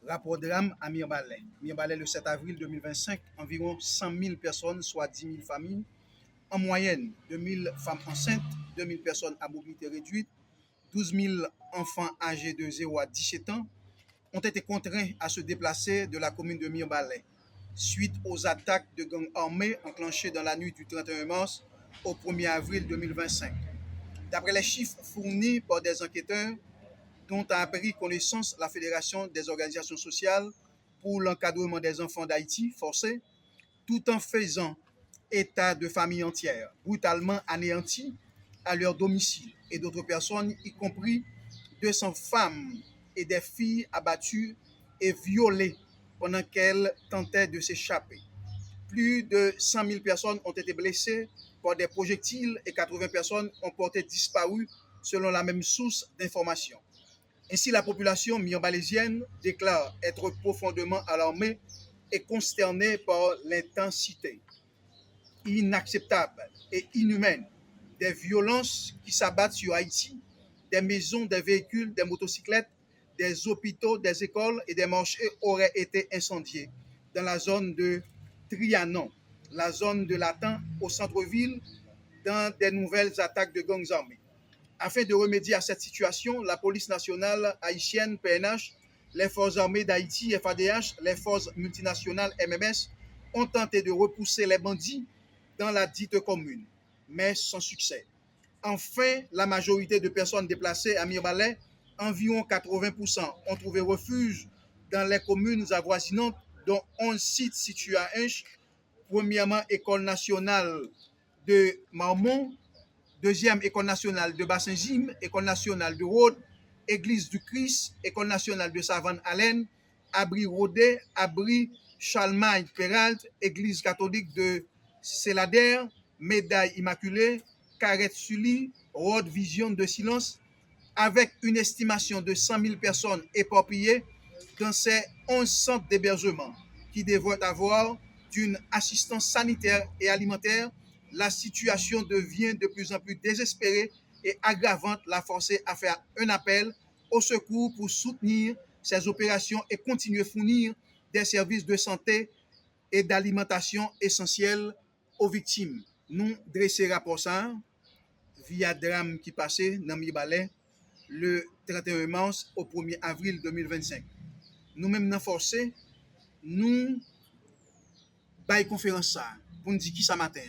Rapport drame à Mirbalais. Mirbalais, le 7 avril 2025, environ 100 000 personnes, soit 10 000 familles. En moyenne, 2 000 femmes enceintes, 2 000 personnes à mobilité réduite, 12 000 enfants âgés de 0 à 17 ans ont été contraints à se déplacer de la commune de Mirbalais suite aux attaques de gangs armés enclenchées dans la nuit du 31 mars au 1er avril 2025. D'après les chiffres fournis par des enquêteurs dont a pris connaissance la Fédération des organisations sociales pour l'encadrement des enfants d'Haïti forcés, tout en faisant état de familles entières brutalement anéanties à leur domicile et d'autres personnes, y compris 200 femmes et des filles abattues et violées pendant qu'elles tentaient de s'échapper. Plus de 100 000 personnes ont été blessées par des projectiles et 80 personnes ont porté disparu selon la même source d'information. Ainsi, la population mirbalésienne déclare être profondément alarmée et consternée par l'intensité inacceptable et inhumaine des violences qui s'abattent sur Haïti, des maisons, des véhicules, des motocyclettes, des hôpitaux, des écoles et des marchés auraient été incendiés dans la zone de Trianon, la zone de Latan au centre-ville, dans des nouvelles attaques de gangs armés. Afin de remédier à cette situation, la police nationale haïtienne, PNH, les forces armées d'Haïti, FADH, les forces multinationales, MMS, ont tenté de repousser les bandits dans la dite commune, mais sans succès. Enfin, la majorité de personnes déplacées à Mirbalais, environ 80%, ont trouvé refuge dans les communes avoisinantes, dont 11 sites situés à Inche. Premièrement, École nationale de Marmont, deuxième, École nationale de Bassin-Gim, École nationale de Rhodes, Église du Christ, École nationale de Savane-Allen, Abri Rodet, Abri Chalmaille-Peralt, Église catholique de Célader, Médaille Immaculée, Carrette-Sully, Rhodes Vision de Silence, avec une estimation de 100 000 personnes éparpillées dans ces 11 centres d'hébergement qui devraient avoir d'une assistance sanitaire et alimentaire. La situation devient de plus en plus désespérée et aggravante, la forcée à faire un appel au secours pour soutenir ces opérations et continuer à fournir des services de santé et d'alimentation essentiels aux victimes. Nous dressons rapport ça via drame qui passait dans Mirbalais le 31 mars au 1er avril 2025. Nous-mêmes, nous forcés, nous bail conférence ça pour nous dire qui ça matin,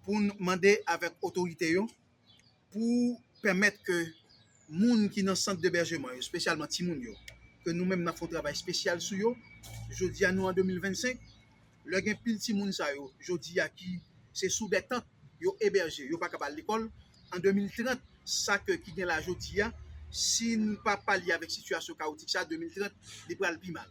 pour nous demander avec autorité pour permettre que moun qui dans le centre d'hébergement, spécialement Timoun, que nous-mêmes nous faisons un travail spécial sur eux. Je dis à nous en 2025, le gen pile Timoun ça yo, je dis à qui c'est sous des tentes yo hébergé, yo pas capable l'école en 2030 ça que qui gen la jodi a si nous pas parler avec situation chaotique ça 2030 il pral pi mal.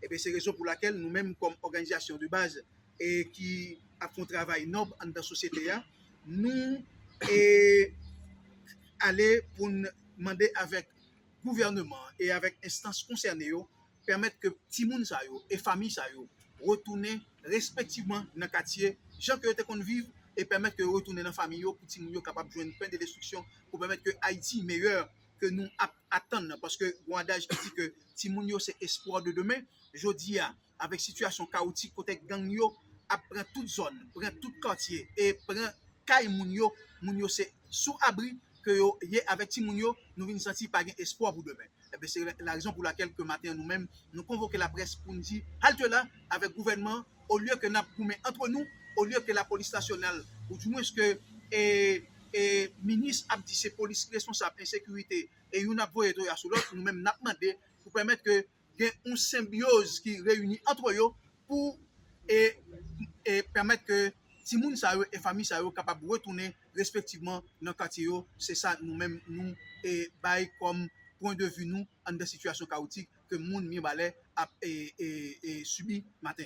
Et bien c'est raison pour laquelle nous-mêmes comme organisation de base et qui a fait un travail noble dans la société nous et aller pour demander avec gouvernement et avec instances concernées permettre que petit monde ça yo et famille ça yo retourner respectivement dans le quartier gens que qu'on vivre et permettre que retourner dans la famille pour petit monde capable de joindre plein de destruction pour permettre que Haïti meilleur que nous attendre parce que bon adage qui dit que petit monde c'est espoir de demain. Je dis avec situation chaotique côté gang yo prend toute zone, prend tout quartier et prend kay moun yo c'est sous abri que yo avec ti moun yo nous venons sentir pas espoir pour demain. Et bien c'est la raison pour laquelle que matin nous-mêmes nous convoquons la presse pour nous dire halte là avec gouvernement au lieu que nous entre nous au lieu que la police nationale ou du moins que et ministre a dit c'est police responsable insécurité et une a voyé sur l'autre nous-mêmes n'a demandé pour permettre que il y ait une symbiose qui réunit entre eux pour et permettre que si moun sa yo et famille sa yo capable de retourner respectivement dans le quartier. C'est ça nous-mêmes nous et bail comme point de vue nous en des situations chaotiques que moun Mirbalais a subi matin.